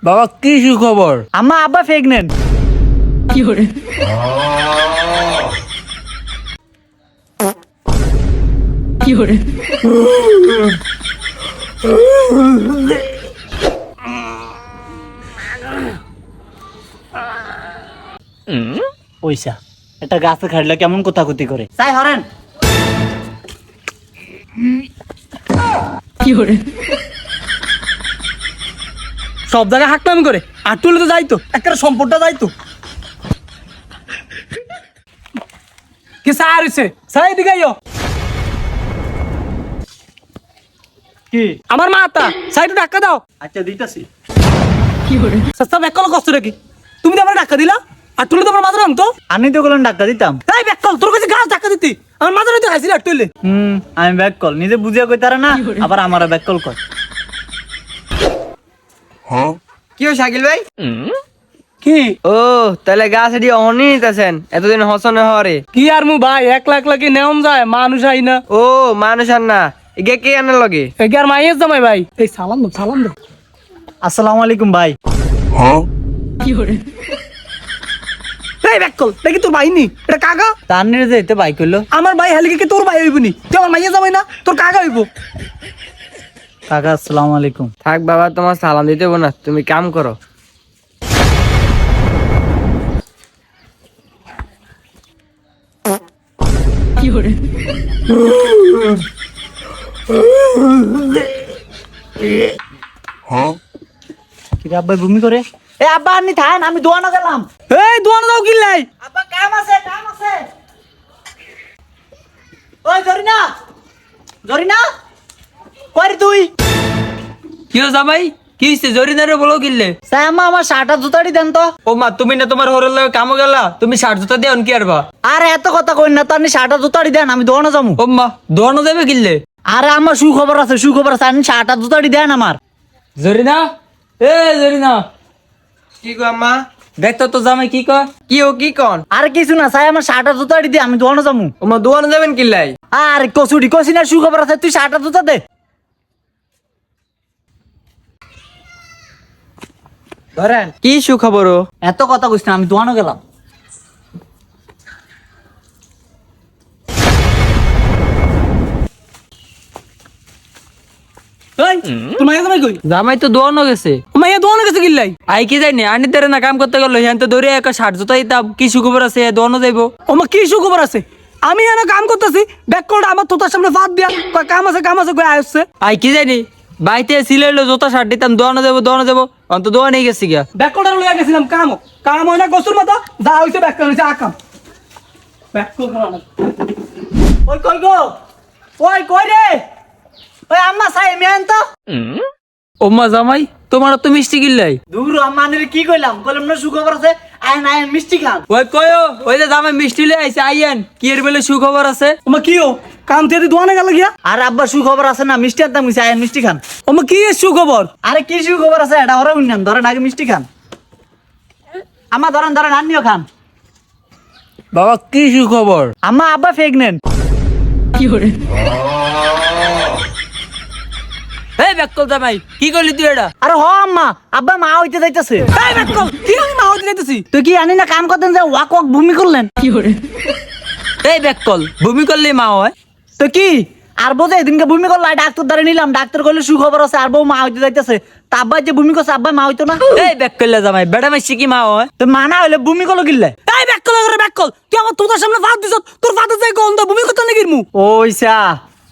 বাবা কি সুখবর? আম্মা আব্বা প্রেগনেন্ট। কি করে? কি করে? পয়সা একটা গাছে খাড়লে কেমন কোথাকুতি করে তাই হরেন। কি করে? সব জায়গায় হাঁকলামি করে আর তুলে তো যাইতো একটা সম্পদটা যাইতো কি স্যার হইছে স্যার এদিকে আইও। কি আমার মাতা সাইডে টাকা দাও। আচ্ছা দিতেছি। কি করে সস্তা ব্যাকল কষ্ট নাকি? তুমি তো আমার টাকা দিলা আর তুলে তো আমার মাথা তো আমি তো বললাম ডাক্তার দিতাম। এই ব্যাকল তোর কাছে গাছ টাকা দিতি আমার মাথা তো খাইছিলি আর তুইলে। আমি ব্যাক কল নিজে বুঝিয়া কই তারা না আবার আমার ব্যাক কল কর। কি ও শাকিল ভাই? কি ও তাহলে গাছ এটি অহনি নিতেছেন এতদিন হসনে হরে। কি আর মু ভাই 1 লাখ লাগি নেওম যায় মানুষ আই না। ও মানুষ আর না এগে কে আনার লগে? এগার মাইয়ের জামাই ভাই। এই সালাম দাও সালাম দাও। আসসালামু আলাইকুম ভাই। কি করে? এই ব্যাকল দেখি তোর ভাই নি এটা কাকা। তার নিয়ে যেতে ভাই কইলো আমার ভাই হালিকে কি তোর ভাই হইব নি? তুই আমার মাইয়া জামাই না তোর কাকা হইব। কাকা আসসালামু আলাইকুম। থাক বাবা তোমার সালাম দিতে হবো না, তুমি কাম করো। কি করে? কি রে আব্বা ভূমি করে? এ আব্বা আপনি থাকেন আমি দোয়ানো গেলাম। এই দোয়ানো দাও কিল্লাই। আব্বা কাম আছে কাম আছে। ওই জরিনা জরিনা কই রে তুই? কি ও জামাই কি হইছে? জরিনারে বলো কিনলে? সাই আম্মা আমার শার্টটা জুতাড়ি দেন তো। ও মা তুমি না তোমার হরের লগে কামো গেলা, তুমি শার্ট জুতা দিয়ে কি আরবা? আরে এত কথা কই না তো আপনি শার্টটা জুতাড়ি দেন আমি দোয়ানো যামু। ও মা দোয়ানো দেবে কিনলে? আরে আমার সুখবর আছে আপনি শার্টটা জুতাড়ি দেন আমার। জরিনা এ জরিনা কি গো আম্মা? দেখতো তো জামাই কি কয়? কি ও কি কন? আর কিছু না সাই আমার শার্টটা জুতাড়ি দে আমি দোয়ানো যামু। ও মা দোয়ানো যাবেন কিল্লাই? আরে কসুডি কসি না সুখবর আছে তুই শার্টটা জুতা দে। ধরেন কি সুখবর? এত কথা কইছ না আমি দোয়ানো গেলাম। এই তোর মাইয়া জামাই কই? জামাই তো দোয়ানো গেছে। মাইয়া দোয়ানো গেছে কিল্লাই। আই কি জানি আনি তারে না কাম করতে গেল হ্যাঁ তো দৌড়ে একটা শার্ট জুতা দিতাম। কি সুখবর আছে দোয়ানো যাইবো? ওমা কি সুখবর আছে? আমি এনে কাম করতেছি ব্যাকলটা আমার তোতার সামনে ফাঁদ দিয়া কয় কাম আছে কই আসছে। আই কি জানি বাইতে সিলেলো জুতা শার্ট দিতাম দোয়ানো যাবো অন্ত দোয়া নিয়ে গেছি গা। ব্যাকলটা লইয়া গেছিলাম কাম হয় না গোসুর মতো যা হইছে ব্যাকল হইছে আকাম। ব্যাকল না ওই কই গো ওই কই রে? ওই আম্মা সাই মেন তো। ওম্মা জামাই তোমার তো মিষ্টি কিল্লাই? দূর আম্মা নিরে কি কইলাম না সুখবর আছে আয় না মিষ্টি খান। ওই কয়ো ওই যে জামাই মিষ্টি লই আইছে আইয়েন কি এর বলে সুখবর আছে? ওমা কি ও কাম থেকে দোয়ানো গেল গিয়া। আর আব্বা সুখবর আছে না মিষ্টি আনতাম কইছে আয় মিষ্টি খান। ওমা কি সুখবর? আরে কি সুখবর আছে এটা ওরা উন্নয়ন ধরেন আগে মিষ্টি খান। আম্মা ধরেন আনিও খান। বাবা কি সুখবর? আম্মা আব্বা প্রেগনেন্ট। কি করে? এই ব্যাকল জামাই কি করলি তুই এটা? আরে হ আম্মা আব্বা মা হইতে যাইতেছে। এই ব্যাকল কি আমি মা হইতে যাইতেছি? তুই কি আনি না কাম করতেন যে ওয়াক ভূমি করলেন? কি করে? এই ব্যাকল ভূমি করলে মা হয়? তো কি আর বোঝে এদিনকে ভূমি করলো ডাক্তার দ্বারা নিলাম ডাক্তার কইলে সুখবর আছে আর বউ মা হইতে যাইতেছে। তা আব্বা যে ভূমি করছে আব্বা মা হইতো না? এই ব্যাকল জামাই বেড়া মাইছি কি মা হয়? তো মা না হইলে ভূমি করলো কিনলে? এই ব্যাকল তুই আমার তোতার সামনে ফাঁদ দিছ তোর ফাঁদে যাই গন্ধ ভূমি করতে নাকি মু। ওইসা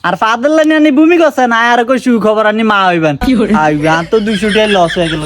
আর ফাদল আনি ভূমি করছে না আর কই সুখবর আনি মা হইবেন। আইবা তো 200 টাকা লস হয়ে গেল।